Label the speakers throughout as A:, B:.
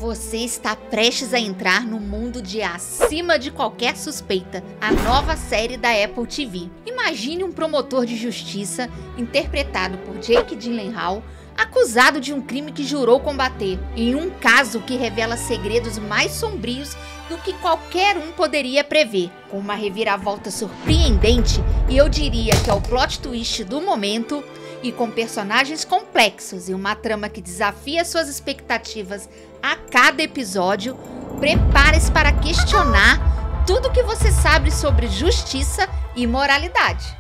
A: Você está prestes a entrar no mundo de Acima de Qualquer Suspeita, a nova série da Apple TV. Imagine um promotor de justiça, interpretado por Jake Gyllenhaal, acusado de um crime que jurou combater, em um caso que revela segredos mais sombrios do que qualquer um poderia prever. Com uma reviravolta surpreendente, e eu diria que é o plot twist do momento, e com personagens complexos e uma trama que desafia suas expectativas a cada episódio, prepare-se para questionar tudo o que você sabe sobre justiça e moralidade.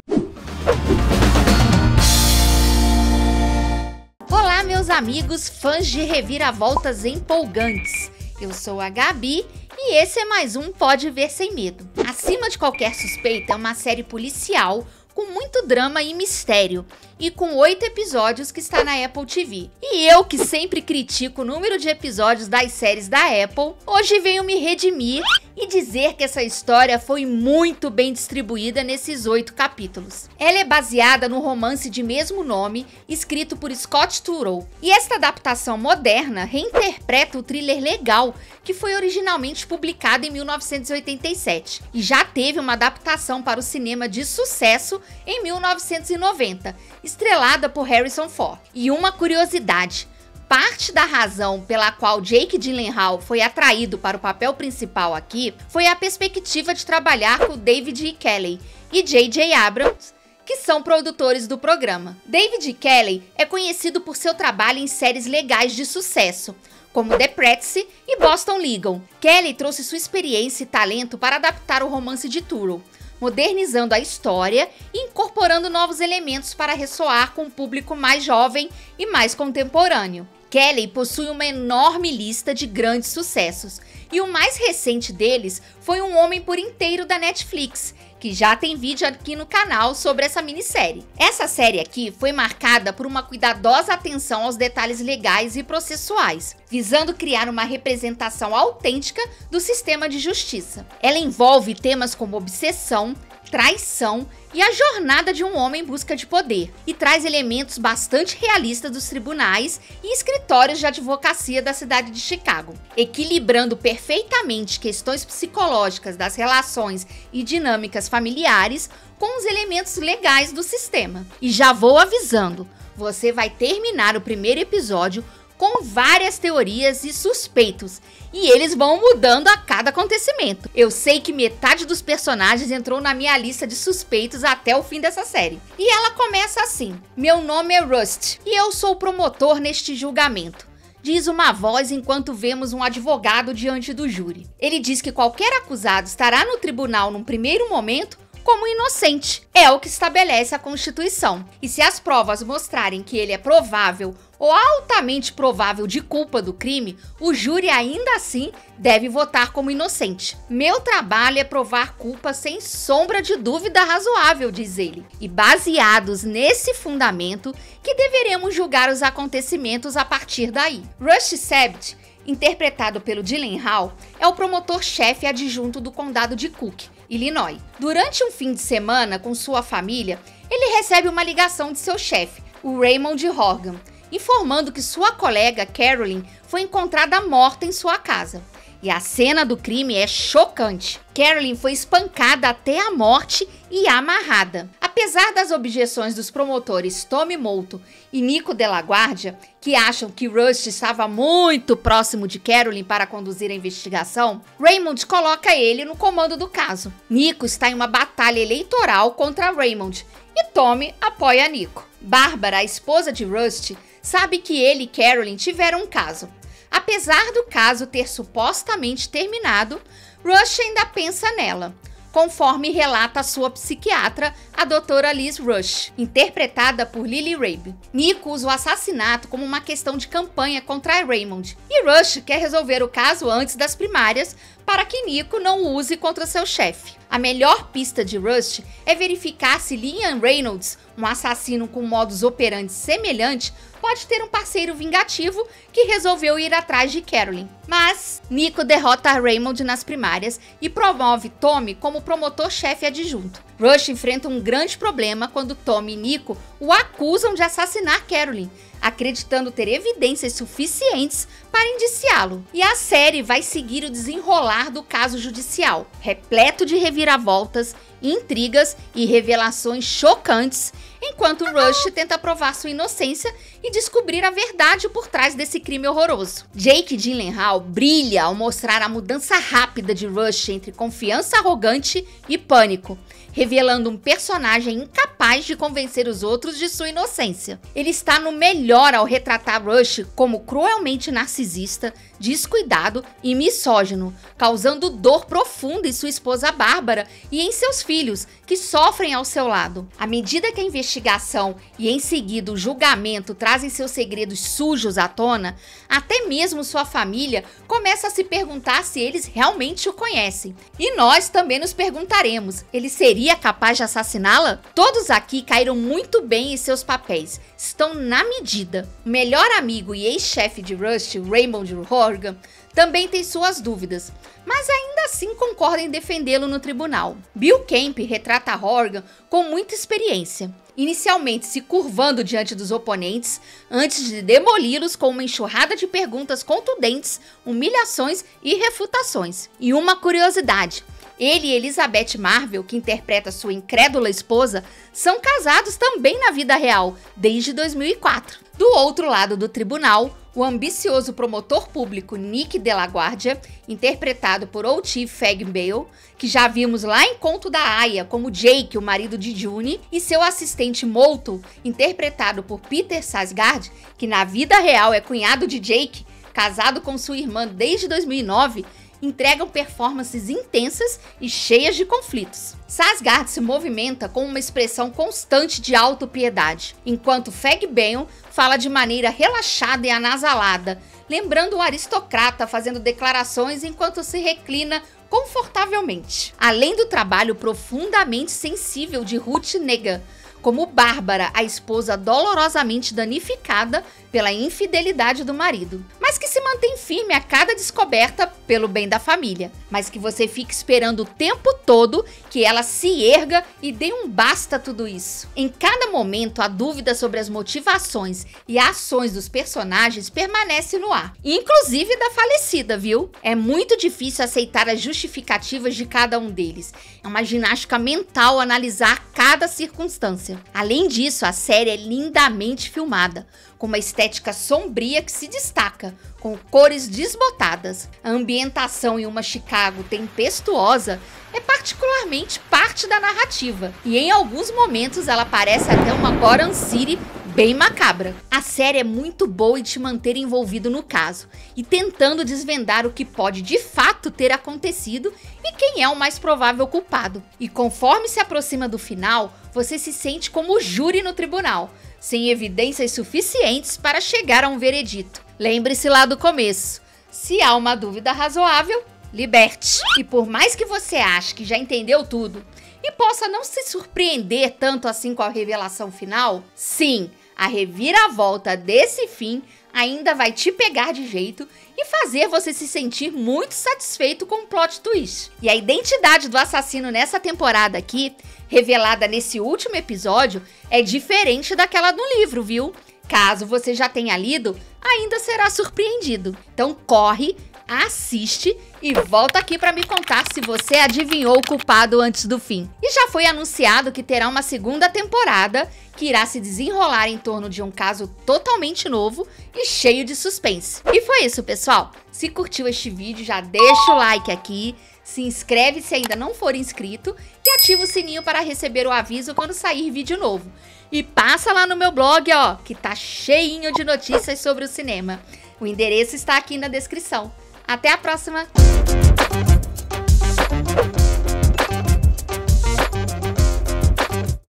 A: Olá, meus amigos fãs de reviravoltas empolgantes. Eu sou a Gabi e esse é mais um Pode Ver Sem Medo. Acima de Qualquer Suspeita é uma série policial com muito drama e mistério, e com 8 episódios que está na Apple TV. E eu, que sempre critico o número de episódios das séries da Apple, hoje venho me redimir e dizer que essa história foi muito bem distribuída nesses 8 capítulos. Ela é baseada no romance de mesmo nome, escrito por Scott Turow, e esta adaptação moderna reinterpreta o thriller legal, que foi originalmente publicado em 1987, e já teve uma adaptação para o cinema de sucesso em 1990, estrelada por Harrison Ford. E uma curiosidade, parte da razão pela qual Jake Gyllenhaal foi atraído para o papel principal aqui foi a perspectiva de trabalhar com David E. Kelley e J.J. Abrams, que são produtores do programa. David E. Kelley é conhecido por seu trabalho em séries legais de sucesso, como The Prentice e Boston Legal. Kelley trouxe sua experiência e talento para adaptar o romance de Turow, modernizando a história e incorporando novos elementos para ressoar com um público mais jovem e mais contemporâneo. Kelley possui uma enorme lista de grandes sucessos, e o mais recente deles foi Um Homem por Inteiro da Netflix, que já tem vídeo aqui no canal sobre essa minissérie. Essa série aqui foi marcada por uma cuidadosa atenção aos detalhes legais e processuais, visando criar uma representação autêntica do sistema de justiça. Ela envolve temas como obsessão, traição e a jornada de um homem em busca de poder, e traz elementos bastante realistas dos tribunais e escritórios de advocacia da cidade de Chicago, equilibrando perfeitamente questões psicológicas das relações e dinâmicas familiares com os elementos legais do sistema. E já vou avisando, você vai terminar o primeiro episódio com várias teorias e suspeitos, e eles vão mudando a cada acontecimento. Eu sei que metade dos personagens entrou na minha lista de suspeitos até o fim dessa série. E ela começa assim: meu nome é Rust, e eu sou o promotor neste julgamento, diz uma voz enquanto vemos um advogado diante do júri. Ele diz que qualquer acusado estará no tribunal num primeiro momento como inocente. É o que estabelece a Constituição. E se as provas mostrarem que ele é provável ou altamente provável de culpa do crime, o júri ainda assim deve votar como inocente. Meu trabalho é provar culpa sem sombra de dúvida razoável, diz ele. E baseados nesse fundamento que deveremos julgar os acontecimentos a partir daí. Rust Sabat, interpretado pelo Gyllenhaal, é o promotor-chefe adjunto do condado de Cook, Illinois. Durante um fim de semana com sua família, ele recebe uma ligação de seu chefe, o Raymond Horgan, informando que sua colega Carolyn foi encontrada morta em sua casa. E a cena do crime é chocante. Carolyn foi espancada até a morte e amarrada. Apesar das objeções dos promotores Tommy Molto e Nico Della Guardia, que acham que Rust estava muito próximo de Carolyn para conduzir a investigação, Raymond coloca ele no comando do caso. Nico está em uma batalha eleitoral contra Raymond e Tommy apoia Nico. Bárbara, a esposa de Rust, sabe que ele e Carolyn tiveram um caso. Apesar do caso ter supostamente terminado, Rust ainda pensa nela, conforme relata a sua psiquiatra, a doutora Liz Rush, interpretada por Lily Rabe. Nico usa o assassinato como uma questão de campanha contra Raymond, e Rush quer resolver o caso antes das primárias para que Nico não o use contra seu chefe. A melhor pista de Rust é verificar se Liam Reynolds, um assassino com modus operandi semelhante, pode ter um parceiro vingativo que resolveu ir atrás de Carolyn. Mas Nico derrota Raymond nas primárias e promove Tommy como promotor-chefe adjunto. Rush enfrenta um grande problema quando Tommy e Nico o acusam de assassinar Carolyn, acreditando ter evidências suficientes para indiciá-lo. E a série vai seguir o desenrolar do caso judicial, repleto de reviravoltas, intrigas e revelações chocantes, enquanto Rush tenta provar sua inocência e descobrir a verdade por trás desse crime horroroso. Jake Gyllenhaal brilha ao mostrar a mudança rápida de Rush entre confiança arrogante e pânico, revelando um personagem incapaz de convencer os outros de sua inocência. Ele está no melhor ao retratar Rush como cruelmente narcisista, descuidado e misógino, causando dor profunda em sua esposa Bárbara e em seus filhos, que sofrem ao seu lado. À medida que a investigação e em seguida o julgamento trazem seus segredos sujos à tona, até mesmo sua família começa a se perguntar se eles realmente o conhecem. E nós também nos perguntaremos, ele seria capaz de assassiná-la? Todos aqui caíram muito bem em seus papéis, estão na medida. O melhor amigo e ex-chefe de Rush, Raymond Horgan, também tem suas dúvidas, mas ainda assim concorda em defendê-lo no tribunal. Bill Camp retrata Horgan com muita experiência, inicialmente se curvando diante dos oponentes, antes de demoli-los com uma enxurrada de perguntas contundentes, humilhações e refutações. E uma curiosidade, ele e Elizabeth Marvel, que interpreta sua incrédula esposa, são casados também na vida real, desde 2004. Do outro lado do tribunal, o ambicioso promotor público Nick DeLaGuardia, interpretado por Otis Fagin-Bell, que já vimos lá em Conto da Aia como Jake, o marido de June, e seu assistente Molto, interpretado por Peter Sarsgaard, que na vida real é cunhado de Jake, casado com sua irmã desde 2009, entregam performances intensas e cheias de conflitos. Sarsgaard se movimenta com uma expressão constante de autopiedade, enquanto Fagin-Bell fala de maneira relaxada e anasalada, lembrando um aristocrata fazendo declarações enquanto se reclina confortavelmente. Além do trabalho profundamente sensível de Ruth Negga, como Bárbara, a esposa dolorosamente danificada pela infidelidade do marido, mas que se mantém firme a cada descoberta pelo bem da família, mas que você fica esperando o tempo todo que ela se erga e dê um basta a tudo isso. Em cada momento, a dúvida sobre as motivações e ações dos personagens permanece no ar, inclusive da falecida, viu? É muito difícil aceitar as justificativas de cada um deles. É uma ginástica mental analisar cada circunstância. Além disso, a série é lindamente filmada, com uma estética sombria que se destaca, com cores desbotadas. A ambientação em uma Chicago tempestuosa é particularmente parte da narrativa, e em alguns momentos ela parece até uma Gotham City bem macabra. A série é muito boa em te manter envolvido no caso e tentando desvendar o que pode de fato ter acontecido e quem é o mais provável culpado. E conforme se aproxima do final, você se sente como júri no tribunal, sem evidências suficientes para chegar a um veredito. Lembre-se lá do começo, se há uma dúvida razoável, liberte. E por mais que você ache que já entendeu tudo e possa não se surpreender tanto assim com a revelação final, sim, a reviravolta desse fim ainda vai te pegar de jeito e fazer você se sentir muito satisfeito com o plot twist. E a identidade do assassino nessa temporada aqui, revelada nesse último episódio, é diferente daquela do livro, viu? Caso você já tenha lido, ainda será surpreendido. Então corre, assiste e volta aqui para me contar se você adivinhou o culpado antes do fim. E já foi anunciado que terá uma segunda temporada que irá se desenrolar em torno de um caso totalmente novo e cheio de suspense. E foi isso, pessoal. Se curtiu este vídeo, já deixa o like aqui, se inscreve se ainda não for inscrito e ativa o sininho para receber o aviso quando sair vídeo novo. E passa lá no meu blog, ó, que tá cheinho de notícias sobre o cinema. O endereço está aqui na descrição. Até a próxima!